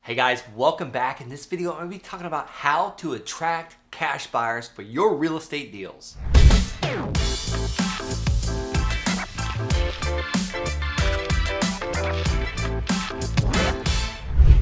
Hey guys, welcome back. In this video, I'm going to be talking about how to attract cash buyers for your real estate deals.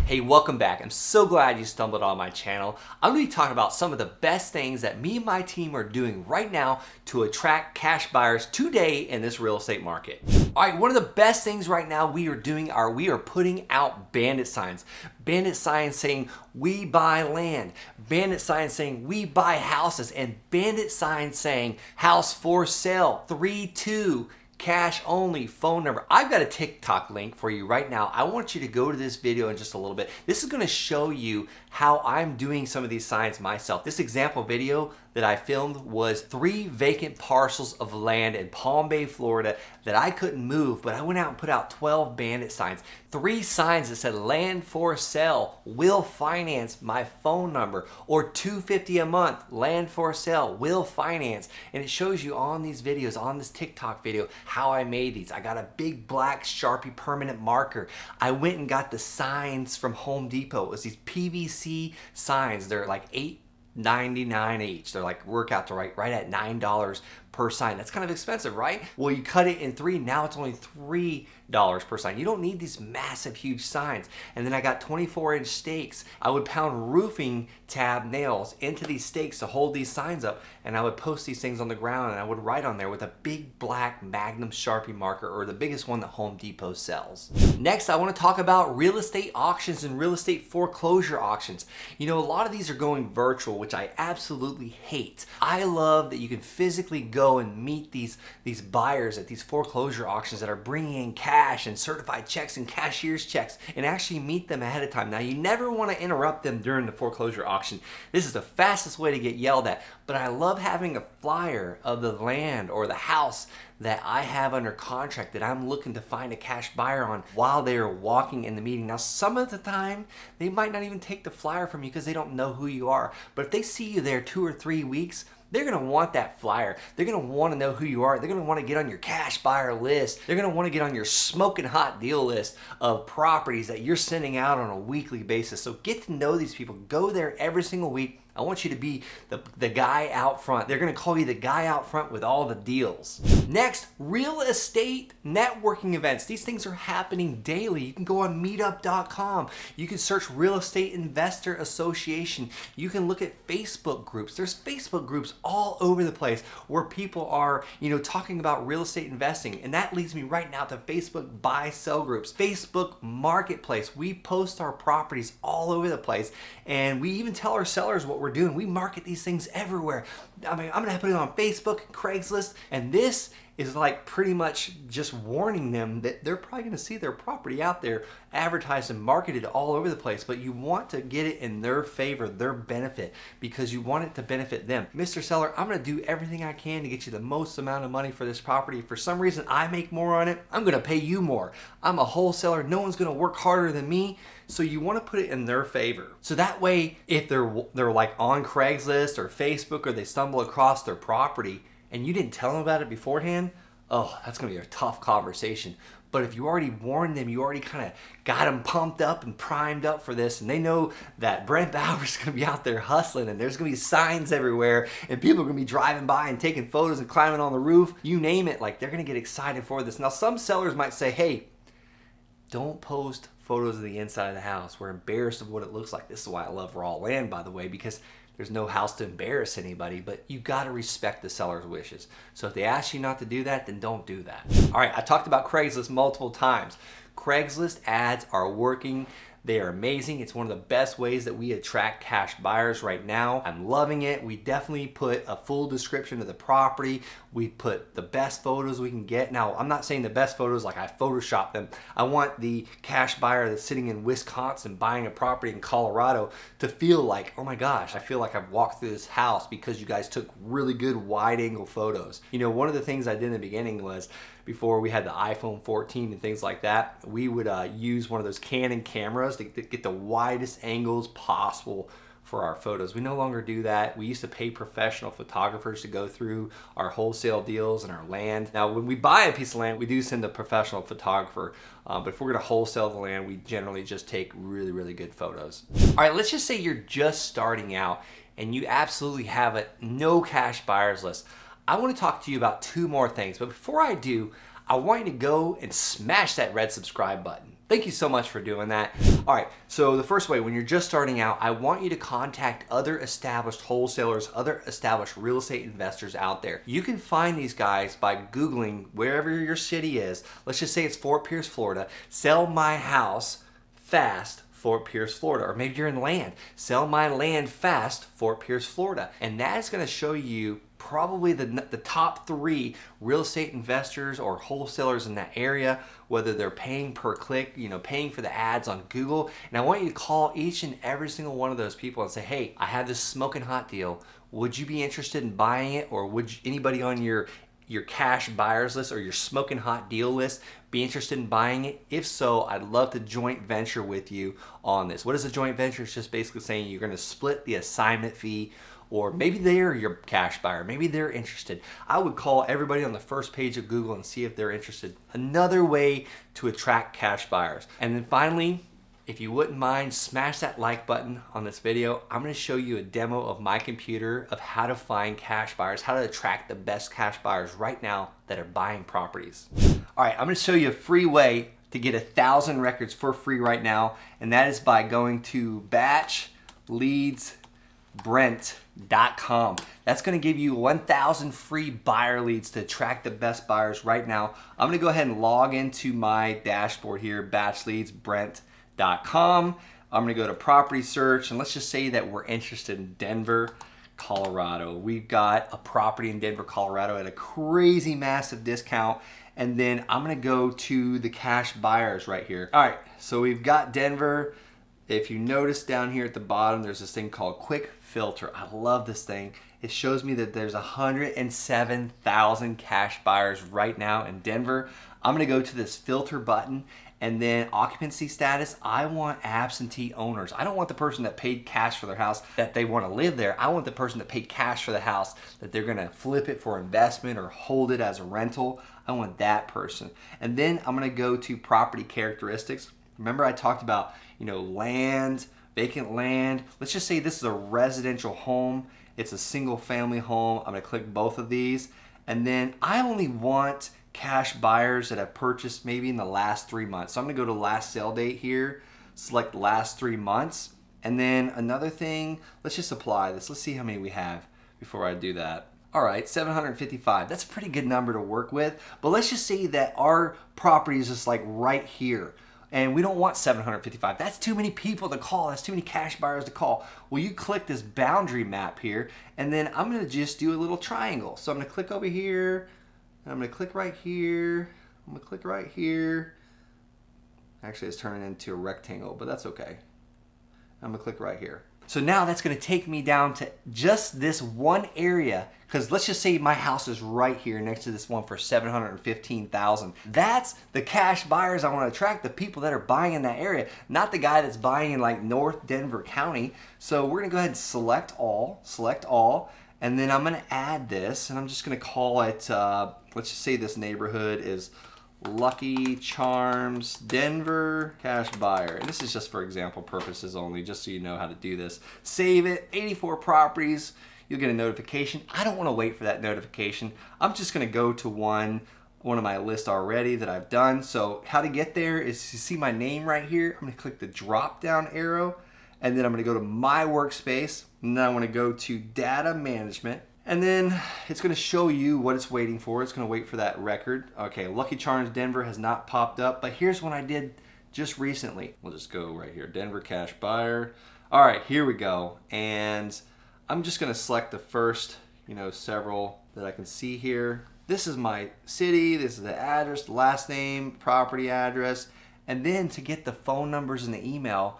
Hey, welcome back. I'm so glad you stumbled on my channel. I'm going to be talking about some of the best things that me and my team are doing right now to attract cash buyers today in this real estate market. All right, one of the best things right now we are doing we are putting out bandit signs. Bandit signs saying we buy land. Bandit signs saying we buy houses. And bandit signs saying house for sale, 3-2. Cash only, phone number. I've got a TikTok link for you right now. I want you to go to this video in just a little bit. This is going to show you how I'm doing some of these signs myself. This example video that I filmed was 3 vacant parcels of land in Palm Bay, Florida that I couldn't move, but I went out and put out 12 bandit signs. 3 signs that said land for sale, will finance, my phone number, or $250 a month, land for sale, will finance. And it shows you on these videos, on this TikTok video, how I made these. I got a big black Sharpie permanent marker. I went and got the signs from Home Depot. It was these PVC signs. They're like $8.99 each. They're like work out to right at $9 per sign. That's kind of expensive, right? Well, you cut it in 3, now it's only $3 per sign. You don't need these massive, huge signs. And then I got 24-inch stakes. I would pound roofing tab nails into these stakes to hold these signs up, and I would post these things on the ground, and I would write on there with a big black Magnum Sharpie marker, or the biggest one that Home Depot sells. Next, I want to talk about real estate auctions and real estate foreclosure auctions. You know, a lot of these are going virtual, which I absolutely hate. I love that you can physically go and meet these buyers at these foreclosure auctions that are bringing in cash and certified checks and cashier's checks, and actually meet them ahead of time. Now, you never want to interrupt them during the foreclosure auction. This is the fastest way to get yelled at, but I love having a flyer of the land or the house that I have under contract that I'm looking to find a cash buyer on while they are walking in the meeting. Now, some of the time, they might not even take the flyer from you because they don't know who you are. But if they see you there 2 or 3 weeks, they're going to want that flyer. They're going to want to know who you are. They're going to want to get on your cash buyer list. They're going to want to get on your smoking hot deal list of properties that you're sending out on a weekly basis. So get to know these people. Go there every single week. I want you to be the guy out front. They're going to call you the guy out front with all the deals. Next, real estate networking events. These things are happening daily. You can go on meetup.com. You can search Real Estate Investor Association. You can look at Facebook groups. There's Facebook groups all over the place where people are, talking about real estate investing. And that leads me right now to Facebook buy-sell groups. Facebook Marketplace. We post our properties all over the place, and we even tell our sellers what we're doing. We market these things everywhere. I mean, I'm gonna put it on Facebook, Craigslist, and this is like pretty much just warning them that they're probably gonna see their property out there advertised and marketed all over the place, but you want to get it in their favor, their benefit, because you want it to benefit them. Mr. Seller, I'm gonna do everything I can to get you the most amount of money for this property. If for some reason I make more on it, I'm gonna pay you more. I'm a wholesaler. No one's gonna work harder than me. So you want to put it in their favor. So that way, if they're like on Craigslist or Facebook, or they stumble across their property and you didn't tell them about it beforehand, oh, that's going to be a tough conversation. But if you already warned them, you already kind of got them pumped up and primed up for this, and they know that Brent Bowers is going to be out there hustling, and there's going to be signs everywhere, and people are going to be driving by and taking photos and climbing on the roof, you name it, like they're going to get excited for this. Now, some sellers might say, hey, don't post photos of the inside of the house. We're embarrassed of what it looks like. This is why I love raw land, by the way, because there's no house to embarrass anybody, but you got to respect the seller's wishes. So if they ask you not to do that, then don't do that. All right, I talked about Craigslist multiple times. Craigslist ads are working. They are amazing. It's one of the best ways that we attract cash buyers right now. I'm loving it. We definitely put a full description of the property. We put the best photos we can get. Now, I'm not saying the best photos like I Photoshopped them. I want the cash buyer that's sitting in Wisconsin buying a property in Colorado to feel like, oh my gosh, I feel like I've walked through this house because you guys took really good wide angle photos. One of the things I did in the beginning was, before we had the iPhone 14 and things like that, we would use one of those Canon cameras to get the widest angles possible for our photos. We no longer do that. We used to pay professional photographers to go through our wholesale deals and our land. Now, when we buy a piece of land, we do send a professional photographer, but if we're gonna wholesale the land, we generally just take really, really good photos. All right, let's just say you're just starting out and you absolutely have a no cash buyers list. I wanna talk to you about two more things, but before I do, I want you to go and smash that red subscribe button. Thank you so much for doing that. All right, so the first way, when you're just starting out, I want you to contact other established wholesalers, other established real estate investors out there. You can find these guys by Googling wherever your city is. Let's just say it's Fort Pierce, Florida. Sell my house fast, Fort Pierce, Florida. Or maybe you're in land. Sell my land fast, Fort Pierce, Florida. And that is gonna show you probably the top 3 real estate investors or wholesalers in that area, whether they're paying per click, paying for the ads on Google. And I want you to call each and every single one of those people and say, hey, I have this smoking hot deal. Would you be interested in buying it? Or would anybody on your cash buyers list or your smoking hot deal list be interested in buying it? If so, I'd love to joint venture with you on this. What is a joint venture? It's just basically saying you're gonna split the assignment fee, or maybe they're your cash buyer, maybe they're interested. I would call everybody on the first page of Google and see if they're interested. Another way to attract cash buyers. And then finally, if you wouldn't mind, smash that like button on this video. I'm gonna show you a demo of my computer of how to find cash buyers, how to attract the best cash buyers right now that are buying properties. All right, I'm gonna show you a free way to get 1,000 records for free right now, and that is by going to batchleadsbrent.com. That's gonna give you 1,000 free buyer leads to attract the best buyers right now. I'm gonna go ahead and log into my dashboard here, batchleadsbrent.com. I'm gonna go to property search, and let's just say that we're interested in Denver, Colorado. We've got a property in Denver, Colorado at a crazy massive discount. And then I'm gonna go to the cash buyers right here. All right, so we've got Denver. If you notice down here at the bottom, there's this thing called Quick Filter. I love this thing. It shows me that there's 107,000 cash buyers right now in Denver. I'm gonna go to this filter button, and then occupancy status, I want absentee owners. I don't want the person that paid cash for their house that they wanna live there. I want the person that paid cash for the house that they're gonna flip it for investment or hold it as a rental. I want that person. And then I'm gonna go to property characteristics. Remember I talked about, land, vacant land. Let's just say this is a residential home. It's a single family home. I'm gonna click both of these. And then I only want cash buyers that have purchased maybe in the last 3 months. So I'm gonna go to last sale date here, select the last 3 months. And then another thing, let's just apply this. Let's see how many we have before I do that. All right, 755. That's a pretty good number to work with. But let's just say that our property is just like right here, and we don't want 755. That's too many people to call. That's too many cash buyers to call. Well, you click this boundary map here, and then I'm gonna just do a little triangle. So I'm gonna click over here, and I'm gonna click right here, I'm gonna click right here. Actually, it's turning into a rectangle, but that's okay. I'm gonna click right here. So now that's gonna take me down to just this one area, because let's just say my house is right here next to this one for 715,000. That's the cash buyers I wanna attract, the people that are buying in that area, not the guy that's buying in like North Denver County. So we're gonna go ahead and select all, and then I'm gonna add this, and I'm just gonna call it, let's just say this neighborhood is Lucky Charms Denver cash buyer. And this is just for example purposes only, just so you know how to do this. Save it, 84 properties. You'll get a notification. I don't want to wait for that notification. I'm just going to go to one of my lists already that I've done. So how to get there is, you see my name right here. I'm going to click the drop down arrow, and then I'm going to go to my workspace, and then I want to go to data management. And then it's gonna show you what it's waiting for. It's gonna wait for that record. Okay, Lucky Charms Denver has not popped up, but here's one I did just recently. We'll just go right here, Denver cash buyer. All right, here we go. And I'm just gonna select the first, several that I can see here. This is my city, this is the address, the last name, property address, and then to get the phone numbers and the email,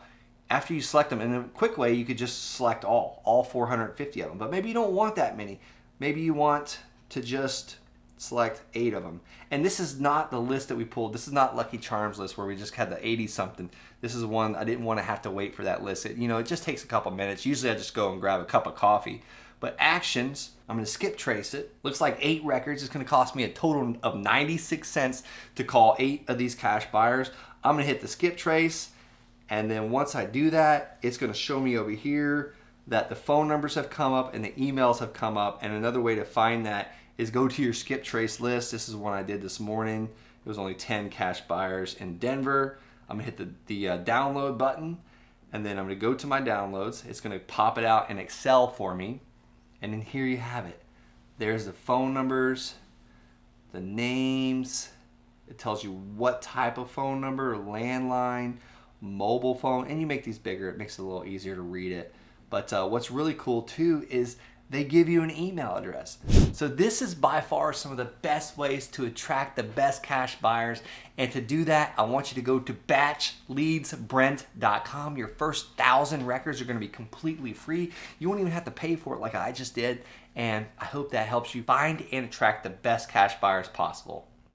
after you select them, in a quick way, you could just select all 450 of them. But maybe you don't want that many. Maybe you want to just, select 8 of them. And this is not the list that we pulled. This is not Lucky Charms list where we just had the 80 something. This is one I didn't want to have to wait for that list. It just takes a couple minutes. Usually I just go and grab a cup of coffee. But actions, I'm going to skip trace it. Looks like 8 records. It's going to cost me a total of 96 cents to call 8 of these cash buyers. I'm going to hit the skip trace. And then once I do that, it's going to show me over here that the phone numbers have come up and the emails have come up. And another way to find that is go to your skip trace list. This is one I did this morning. It was only 10 cash buyers in Denver. I'm gonna hit the download button, and then I'm gonna go to my downloads. It's gonna pop it out in Excel for me. And then here you have it. There's the phone numbers, the names. It tells you what type of phone number, landline, mobile phone, and you make these bigger. It makes it a little easier to read it. But what's really cool too is they give you an email address. So this is by far some of the best ways to attract the best cash buyers. And to do that, I want you to go to batchleadsbrent.com. Your first 1,000 records are gonna be completely free. You won't even have to pay for it like I just did. And I hope that helps you find and attract the best cash buyers possible.